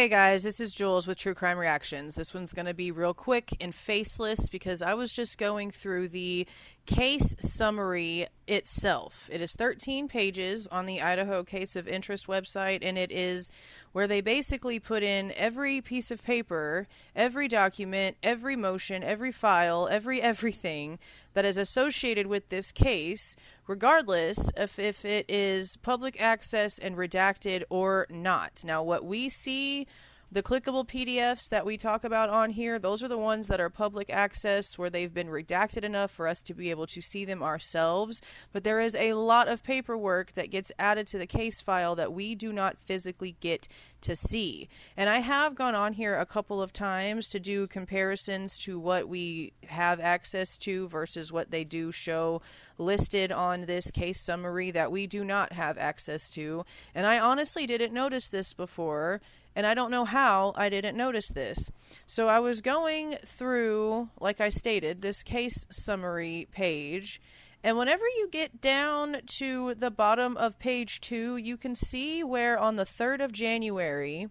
Hey guys, this is Jules with True Crime Reactions. This one's going to be real quick and faceless because I was just going through the case summary itself. It is 13 pages on the Idaho Case of Interest website, and it is where they basically put in every piece of paper, every document, every motion, every file, everything that is associated with this case, regardless of if it is public access and redacted or not. Now, what we see, the clickable PDFs that we talk about on here, those are the ones that are public access where they've been redacted enough for us to be able to see them ourselves. But there is a lot of paperwork that gets added to the case file that we do not physically get to see. And I have gone on here a couple of times to do comparisons to what we have access to versus what they do show listed on this case summary that we do not have access to. And I honestly didn't notice this before. And I don't know how I didn't notice this. So I was going through, like I stated, this case summary page. And whenever you get down to the bottom of page 2, you can see where on the 3rd of January,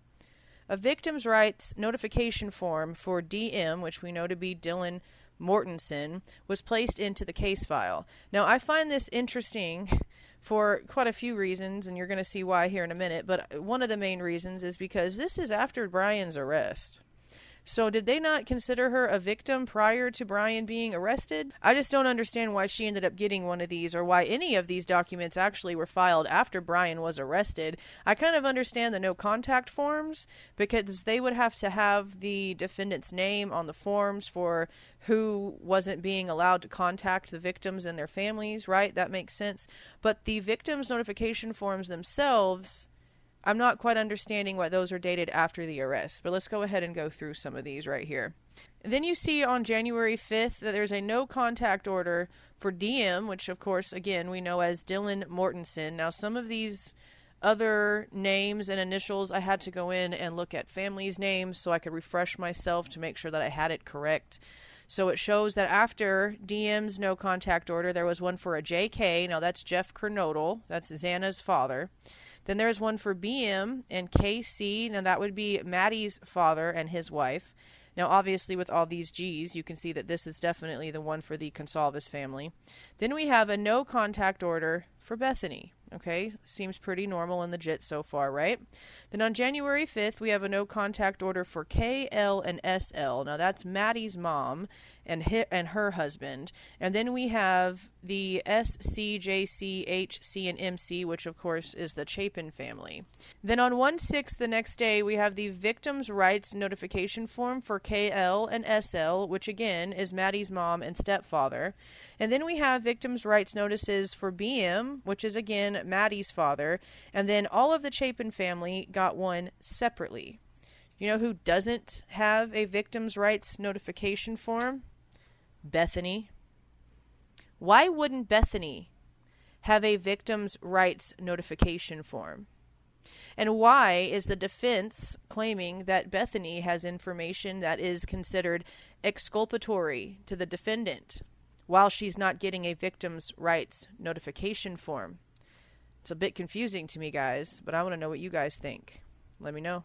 a victim's rights notification form for DM, which we know to be Dylan Mortensen, was placed into the case file. Now, I find this interesting for quite a few reasons, and you're going to see why here in a minute, but one of the main reasons is because this is after Brian's arrest. So did they not consider her a victim prior to Brian being arrested? I just don't understand why she ended up getting one of these, or why any of these documents actually were filed after Brian was arrested. I kind of understand the no contact forms, because they would have to have the defendant's name on the forms for who wasn't being allowed to contact the victims and their families, right? That makes sense. But the victims' notification forms themselves, I'm not quite understanding why those are dated after the arrest, but let's go ahead and go through some of these right here. And then you see on January 5th that there's a no contact order for DM, which of course, again, we know as Dylan Mortensen. Now, some of these other names and initials, I had to go in and look at families' names so I could refresh myself to make sure that I had it correct. So it shows that after DM's no contact order, there was one for a JK. Now that's Jeff Kernodle. That's Xana's father. Then there's one for BM and KC. Now that would be Maddie's father and his wife. Now obviously with all these G's, you can see that this is definitely the one for the Consalvis family. Then we have a no contact order for Bethany. Okay, seems pretty normal and legit so far, right? Then on January 5th, we have a no contact order for KL and SL. Now that's Maddie's mom and her husband. And then we have the SC, JC, HC, and MC, which of course is the Chapin family. Then on 1/6 the next day, we have the victim's rights notification form for KL and SL, which again is Maddie's mom and stepfather. And then we have victim's rights notices for BM, which is again Maddie's father. And then all of the Chapin family got one separately. You know who doesn't have a victim's rights notification form? Bethany. Why wouldn't Bethany have a victim's rights notification form? And why is the defense claiming that Bethany has information that is considered exculpatory to the defendant while she's not getting a victim's rights notification form? It's a bit confusing to me, guys, but I want to know what you guys think. Let me know.